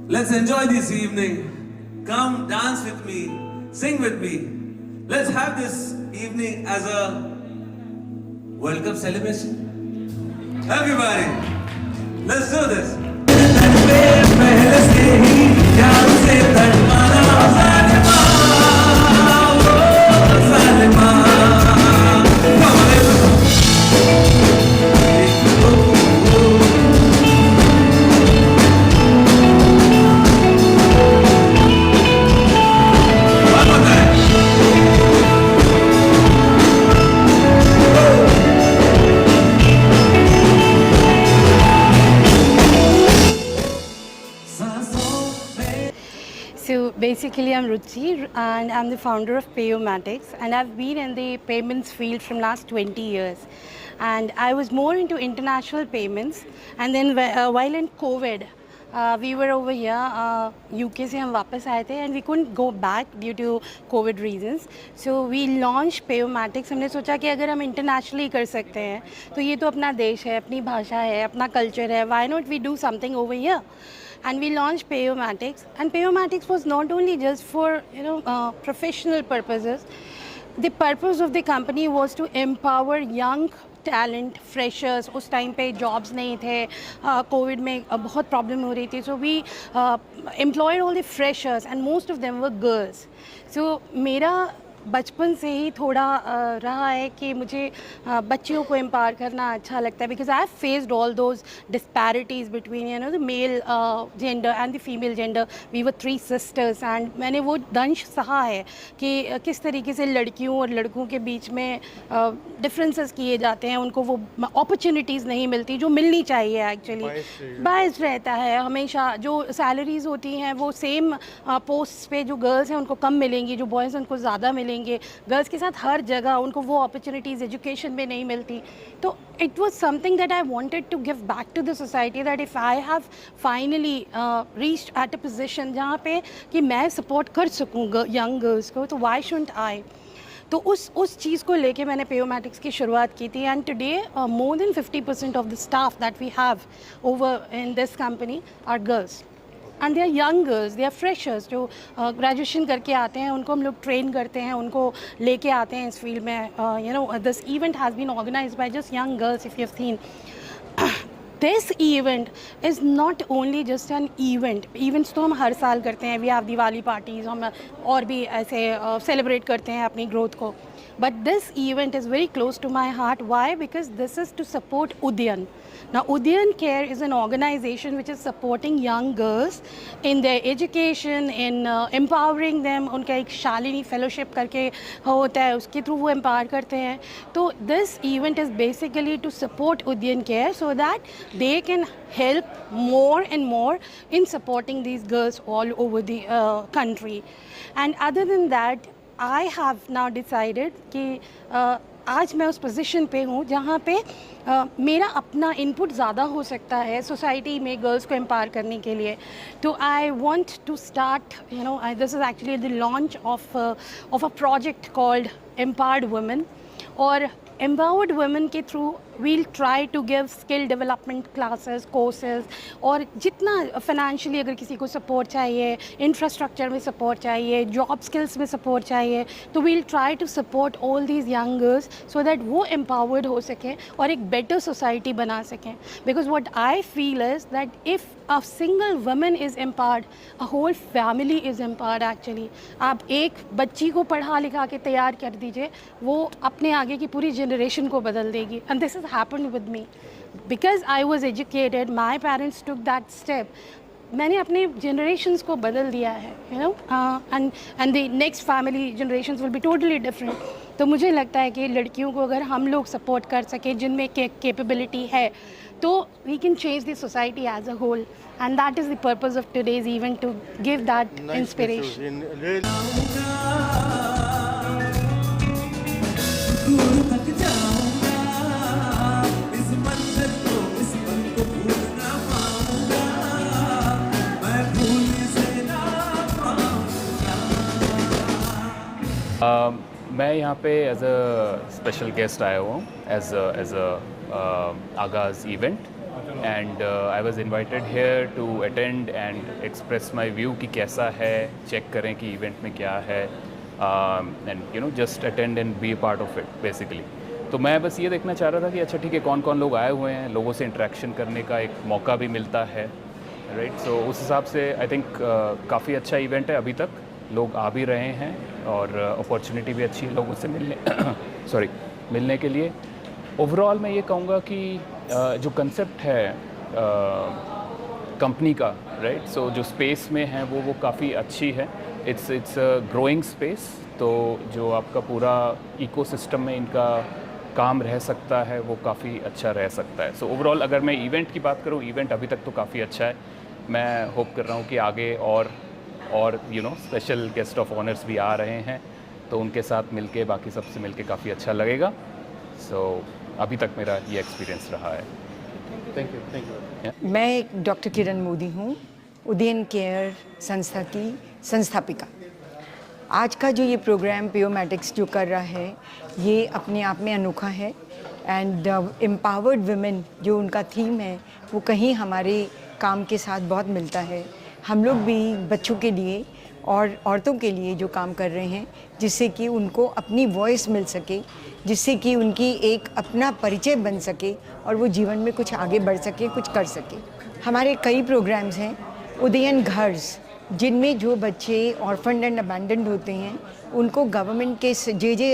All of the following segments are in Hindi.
Let's enjoy this evening. Come dance with me, sing with me. Let's have this evening as a World Cup celebration. Everybody, let's do this. So basically, I'm Ruchi and I'm the founder of Payomatics, and I've been in the payments field from last 20 years. And I was more into international payments, and then while in COVID, we were over here, UK से हम वापस आए थे, and we couldn't go back due to COVID reasons. So we launched Payomatics. हमने सोचा कि अगर हम internationally कर सकते हैं, तो ये तो अपना देश है, अपनी भाषा है, अपना culture है. Why not we do something over here? And we launched Payomatics, and Payomatics was not only just for professional purposes. The purpose of the company was to empower young talent, freshers. उस टाइम पे jobs नहीं थे, कोविड में बहुत प्रॉब्लम हो रही थी, so we employed all the freshers and most of them were girls. So मेरा बचपन से ही थोड़ा रहा है कि मुझे बच्चियों को एम्पावर करना अच्छा लगता है, because I have faced all those disparities between the male gender and the female gender. We were 3 sisters and मैंने वो दंश सहा है कि किस तरीके से लड़कियों और लड़कों के बीच में डिफरेंसेस किए जाते हैं, उनको वो अपॉर्चुनिटीज़ नहीं मिलती जो मिलनी चाहिए. एक्चुअली बायस रहता है हमेशा. जो सैलरीज़ होती हैं वो सेम पोस्ट पे जो गर्ल्स हैं उनको कम मिलेंगी, जो बॉयज़ हैं उनको ज़्यादा मिलेंगी. गर्ल्स के साथ हर जगह उनको वो अपॉर्चुनिटीज़ एजुकेशन में नहीं मिलती. तो it was something that I wanted to give back to the society, that if I have finally reached at a position जहाँ पे कि मैं सपोर्ट कर सकूँ यंग गर्ल्स को, तो व्हाई शुडंट आई. तो उस चीज़ को लेके मैंने पेयोमैटिक्स की शुरुआत की थी. And today more than 50% of the staff that we have over in this company are girls. And they are young girls, they are freshers जो ग्रेजुएशन करके आते हैं, उनको हम लोग ट्रेन करते हैं, उनको लेके आते हैं इस फील्ड में. This event has been organised by just young girls, if you have seen. This event is not only just an event. Events तो हम हर साल करते हैं. We have दिवाली पार्टीज़, हम और भी ऐसे सेलिब्रेट करते हैं अपनी ग्रोथ को. But this event is very close to my heart. Why? Because this is to support Udyan. Now, Udyan Care is an organization which is supporting young girls in their education, in empowering them. उनका एक शालिनी फेलोशिप करके होता है, उसके थ्रू वो एम्पावर करते हैं. तो this event is basically to support Udyan Care so that they can help more and more in supporting these girls all over the country. And other than that, I have now decided कि आज मैं उस पोजीशन पे हूँ जहाँ पे मेरा अपना इनपुट ज़्यादा हो सकता है सोसाइटी में गर्ल्स को एम्पावर करने के लिए. तो I want to start this is actually the launch of a project called empowered women. और एम्पावर्ड वुमेन के through we'll try to give skill development classes, courses, और जितना फाइनेंशियली अगर किसी को सपोर्ट चाहिए, इंफ्रास्ट्रक्चर में सपोर्ट चाहिए, जॉब स्किल्स में सपोर्ट चाहिए, तो we'll try to support all these young girls so that वो एम्पावर्ड हो सकें और एक बेटर सोसाइटी बना सकें. Because what I feel is that if a single woman is empowered, a whole family is empowered actually. आप एक बच्ची को पढ़ा लिखा के तैयार कर दीजिए, वो अपने आगे की पूरी जनरेशन को बदल देगी. And this has happened with me. Because I was educated, my parents took that step. मैंने अपने generations को बदल दिया है, and the next family generations will be totally different. तो मुझे लगता है कि लड़कियों को अगर हम लोग सपोर्ट कर सकें जिनमें कैपेबिलिटी है, तो we can change the society as a whole, and that is the purpose of today's event, to give that inspiration. मैं यहाँ पे एज अ स्पेशल गेस्ट आया हुआ हूँ as a Aagaz event. And I was invited here to attend and express my view कि कैसा है, चेक करें कि इवेंट में क्या है, and just attend and be a part of it basically. तो मैं बस ये देखना चाह रहा था कि अच्छा ठीक है, कौन कौन लोग आए हुए हैं, लोगों से इंटरेक्शन करने का एक मौका भी मिलता है, राइट। सो उस हिसाब से आई थिंक काफ़ी अच्छा इवेंट है, अभी तक लोग आ भी रहे हैं और अपॉर्चुनिटी भी अच्छी है लोगों से मिलने मिलने के लिए। ओवरऑल मैं ये कहूँगा कि जो कंसेप्ट है कंपनी का, राइट, सो जो स्पेस में है वो काफ़ी अच्छी है। इट्स ग्रोइंग स्पेस, तो जो आपका पूरा इकोसिस्टम में इनका काम रह सकता है वो काफ़ी अच्छा रह सकता है। सो ओवरऑल अगर मैं इवेंट की बात करूँ, इवेंट अभी तक तो काफ़ी अच्छा है। मैं होप कर रहा हूँ कि आगे और स्पेशल गेस्ट ऑफ ऑनर्स भी आ रहे हैं, तो उनके साथ मिलके, बाकी सबसे मिलके काफ़ी अच्छा लगेगा। सो अभी तक मेरा ये एक्सपीरियंस रहा है। Thank you. मैं एक डॉक्टर किरण मोदी हूँ, उदयन केयर संस्था की संस्थापिका। आज का जो ये प्रोग्राम पेयोमैटिक्स जो कर रहा है, ये अपने आप में अनोखा है एंड एम्पावर्ड वुमेन जो उनका थीम है वो कहीं हमारे काम के साथ बहुत मिलता है। हम लोग भी बच्चों के लिए और औरतों के लिए जो काम कर रहे हैं, जिससे कि उनको अपनी वॉइस मिल सके, जिससे कि उनकी एक अपना परिचय बन सके और वो जीवन में कुछ आगे बढ़ सके, कुछ कर सके। हमारे कई प्रोग्राम्स हैं, उदयन घर्स, जिनमें जो बच्चे ऑर्फन्ड एंड अबैंडन्ड होते हैं उनको गवर्नमेंट के जे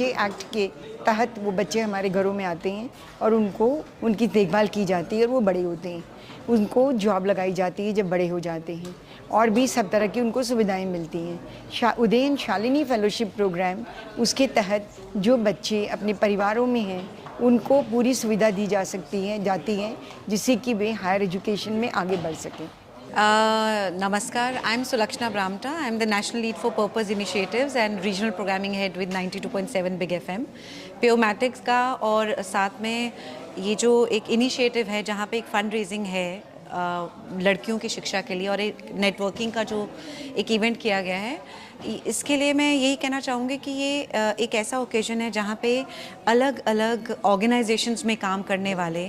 एक्ट के तहत वो बच्चे हमारे घरों में आते हैं और उनको उनकी देखभाल की जाती है और वो बड़े होते हैं, उनको जॉब लगाई जाती है जब बड़े हो जाते हैं, और भी सब तरह की उनको सुविधाएं मिलती हैं। उदयन शालिनी फेलोशिप प्रोग्राम, उसके तहत जो बच्चे अपने परिवारों में हैं उनको पूरी सुविधा दी जाती है जिससे कि वे हायर एजुकेशन में आगे बढ़ सकें। Namaskar, I'm Sulakshna Bramta. I'm the National Lead for Purpose Initiatives and Regional Programming Head with 92.7 Big FM. पेयोमैटिक्स का और साथ में ये जो एक इनिशिएटिव है जहाँ पे एक फंड रेजिंग है लड़कियों की शिक्षा के लिए और एक नेटवर्किंग का जो एक इवेंट किया गया है, इसके लिए मैं यही कहना चाहूँगी कि ये एक ऐसा ओकेजन है जहाँ पे अलग अलग ऑर्गेनाइजेशंस में काम करने वाले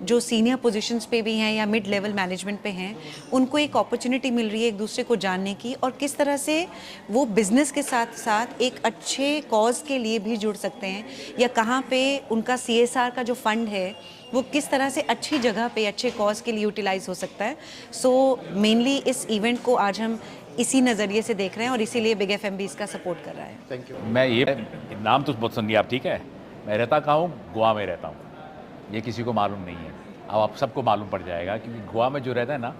जो सीनियर पोजीशंस पे भी हैं या मिड लेवल मैनेजमेंट पे हैं, उनको एक अपॉर्चुनिटी मिल रही है एक दूसरे को जानने की और किस तरह से वो बिज़नेस के साथ साथ एक अच्छे कॉज के लिए भी जुड़ सकते हैं, या कहाँ पे उनका CSR का जो फंड है वो किस तरह से अच्छी जगह पे अच्छे कॉज के लिए यूटिलाइज हो सकता है। सो मेनली इस इवेंट को आज हम इसी नज़रिए से देख रहे हैं और इसीलिए बिग FM भी इसका सपोर्ट कर रहा है। Thank you. मैं ये नाम तो बहुत सुनिए आप, ठीक है, मैं रहता कहाँ हूँ, गोवा में रहता हूँ, ये किसी को मालूम नहीं है, अब आप सबको मालूम पड़ जाएगा क्योंकि गोवा में जो रहता है ना,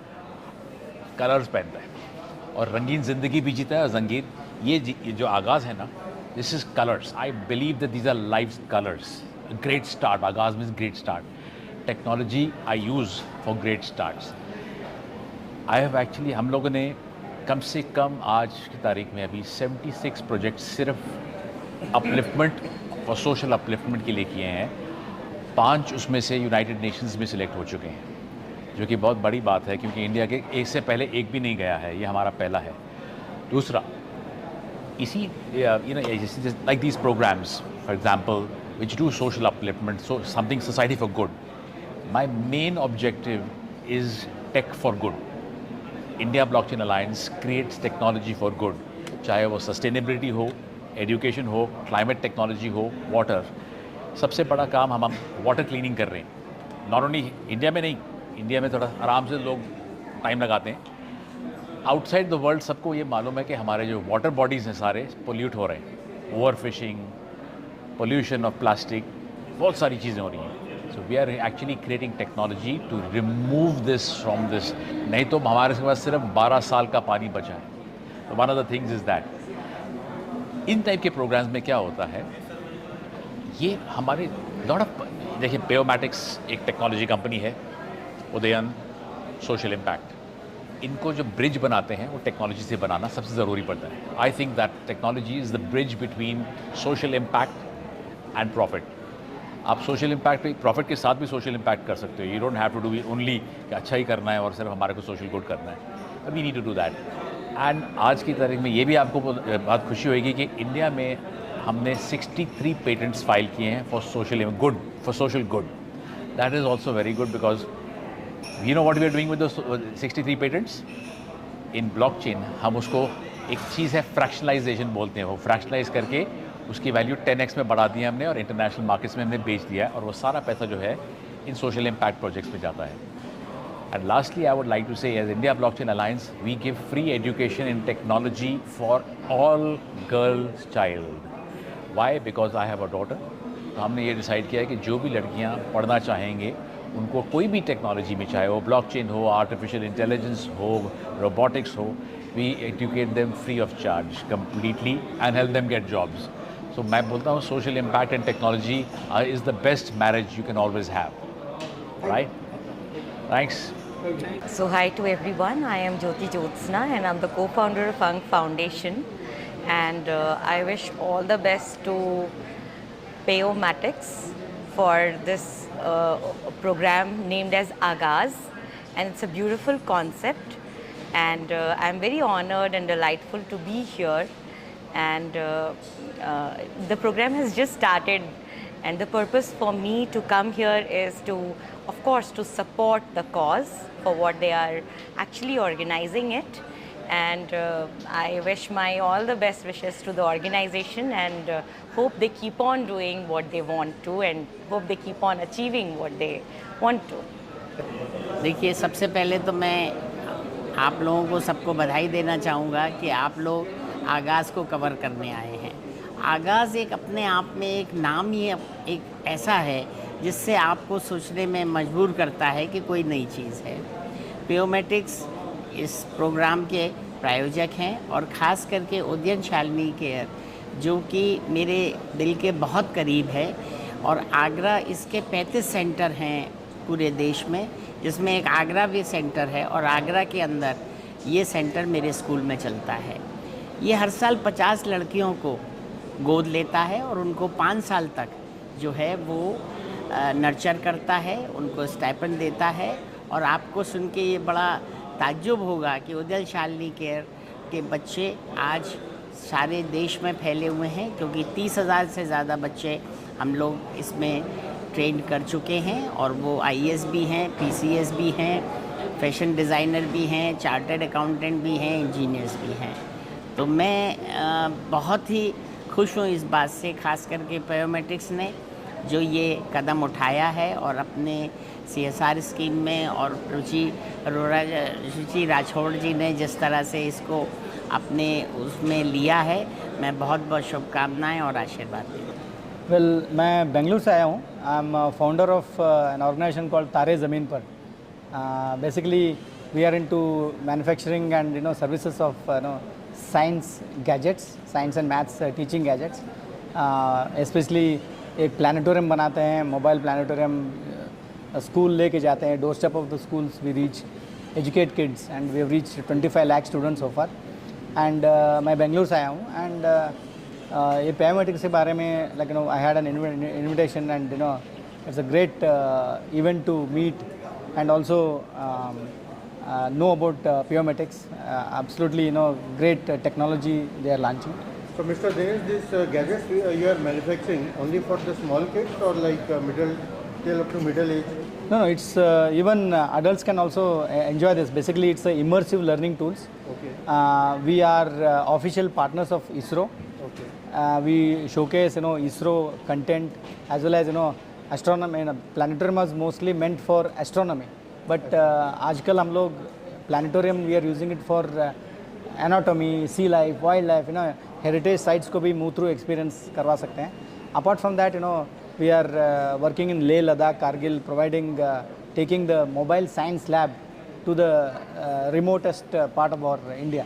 कलर्स पहनता है और रंगीन ज़िंदगी भी जीता है। और रंगीन ये जो आगाज़ है ना, this is colours, I believe that these are life colours. Great start, आगाज़ means great start. Technology I use for great starts. I have actually, हम लोगों ने कम से कम आज की तारीख में अभी 76 प्रोजेक्ट सिर्फ अपलिफ्टमेंट और सोशल अपलिफ्टमेंट के लिए किए हैं। 5 उसमें से यूनाइटेड नेशंस में सिलेक्ट हो चुके हैं, जो कि बहुत बड़ी बात है क्योंकि इंडिया के एक से पहले एक भी नहीं गया है, ये हमारा पहला है। दूसरा, इसी like these programmes for example which do social upliftment, something society for good. My main objective is tech for good. India blockchain alliance creates technology for good, चाहे वो सस्टेनेबिलिटी हो, एजुकेशन हो, क्लाइमेट टेक्नोलॉजी हो, वाटर। सबसे बड़ा काम हम वाटर क्लीनिंग कर रहे हैं, नॉट ओनली इंडिया में नहीं, इंडिया में थोड़ा आराम से लोग टाइम लगाते हैं। आउटसाइड द वर्ल्ड सबको ये मालूम है कि हमारे जो वाटर बॉडीज़ हैं सारे पोल्यूट हो रहे हैं, over fishing, pollution of plastic, बहुत सारी चीज़ें हो रही हैं। So we are actually creating technology to remove this from this. नहीं तो हमारे पास सिर्फ 12 साल का पानी बचा है। तो one of the things is that in type के प्रोग्राम्स में क्या होता है, ये हमारे लॉट ऑफ, देखिए पेयोमैटिक्स एक टेक्नोलॉजी कंपनी है, उदयन सोशल इम्पैक्ट, इनको जो ब्रिज बनाते हैं वो टेक्नोलॉजी से बनाना सबसे ज़रूरी पड़ता है। I think that technology is the bridge between social impact and profit. आप सोशल इम्पैक्ट पे प्रॉफिट के साथ भी सोशल इम्पैक्ट कर सकते हो। You don't have to do only कि अच्छा ही करना है और सिर्फ हमारे को सोशल गुड करना है। We need to do that. And आज की तारीख में ये भी आपको बहुत खुशी होगी कि इंडिया में हमने 63 पेटेंट्स फाइल किए हैं for social good, for social good. That is also very good because you know what we are doing with those 63 patents? In blockchain हम उसको एक चीज़ है फ्रैक्शनलाइजेशन बोलते हैं, वो फ्रैक्शनलाइज करके उसकी वैल्यू 10x में बढ़ा दी है हमने और इंटरनेशनल मार्केट्स में हमने बेच दिया है और वो सारा पैसा जो है इन सोशल इम्पैक्ट प्रोजेक्ट्स में जाता है. And lastly, I would like to say, as India Blockchain Alliance, we give free education in technology for all girls child. Why? Because I have a daughter. तो हमने ये डिसाइड किया है कि जो भी लड़कियाँ पढ़ना चाहेंगे उनको कोई भी टेक्नोलॉजी में, चाहे वो ब्लॉकचेन हो, आर्टिफिशियल इंटेलिजेंस हो, रोबोटिक्स हो, we educate them free of charge completely and help them get jobs. So मैं बोलता हूँ social impact and technology is the best marriage you can always have. Right? Thanks. So hi to everyone, I am Jyoti Jyotsna and I'm the co-founder of Ang Foundation, and I wish all the best to Payomatics for this program named as Agaz, and it's a beautiful concept, and I'm very honored and delightful to be here, and the program has just started, and the purpose for me to come here is to, of course, to support the cause for what they are actually organizing it, and I wish my all the best wishes to the organization, and hope they keep on doing what they want to, and hope they keep on achieving what they want to. देखिए, सबसे पहले तो मैं आप लोगों को सबको बधाई देना चाहूँगा कि आप लोग आगाज़ को कवर करने आए हैं. आगाज़ एक अपने आप में एक नाम ही एक ऐसा है जिससे आपको सोचने में मजबूर करता है कि कोई नई चीज़ है. पेयोमेटिक्स इस प्रोग्राम के प्रायोजक हैं और ख़ास करके उदयन शालिनी केयर जो कि मेरे दिल के बहुत करीब है, और आगरा इसके 35 सेंटर हैं पूरे देश में, जिसमें एक आगरा भी सेंटर है, और आगरा के अंदर ये सेंटर मेरे स्कूल में चलता है. ये हर साल 50 लड़कियों को गोद लेता है और उनको 5 साल तक जो है वो नर्चर करता है, उनको स्टाइपेंड देता है. और आपको सुन के ये बड़ा ताज्जुब होगा कि उदयन शालिनी केयर के बच्चे आज सारे देश में फैले हुए हैं, क्योंकि 30,000 से ज़्यादा बच्चे हम लोग इसमें ट्रेन कर चुके हैं, और वो IAS भी हैं, PCS भी हैं, फैशन डिज़ाइनर भी हैं, चार्टर्ड अकाउंटेंट भी हैं, इंजीनियर्स भी हैं. तो मैं बहुत ही खुश हूँ इस बात से, ख़ास करके पेयोमेटिक्स ने जो ये कदम उठाया है और अपने CSR स्कीम में, और रुचि राठौड़ जी ने जिस तरह से इसको अपने उसमें लिया है, मैं बहुत बहुत शुभकामनाएं और आशीर्वाद देता हूँ. वेल, मैं बेंगलुरु से आया हूँ. I am founder of an organisation called Taare Zameen Par. Basically we are into manufacturing and services of science gadgets, science and maths teaching gadgets. Specially एक प्लानिटोरियम बनाते हैं, मोबाइल प्लानिटोरियम. स्कूल लेके जाते हैं, doorstep of the schools we reach, educate kids, and we have reached 25 lakh students so far. And मैं बेंगलुरु से आया हूँ, एंड ये पेयोमेटिक्स के बारे में like I had an invitation, and it's a great event to meet and also know about Payomatics. Absolutely, great technology they are launching. So, Mr. Dinesh, these gadgets you are manufacturing only for the small kids or like middle till up to middle age? No, it's even adults can also enjoy this. Basically, it's immersive learning tools. Okay. We are official partners of ISRO. Okay. We showcase ISRO content as well as astronomy. Planetarium was mostly meant for astronomy. But आजकल हम लोग planetarium we are using it for anatomy, sea life, wildlife, heritage sites को भी मूव थ्रू एक्सपीरियंस करवा सकते हैं. Apart from that we are working in Leh Ladakh, Kargil, providing taking the mobile science lab to the remotest part of our India.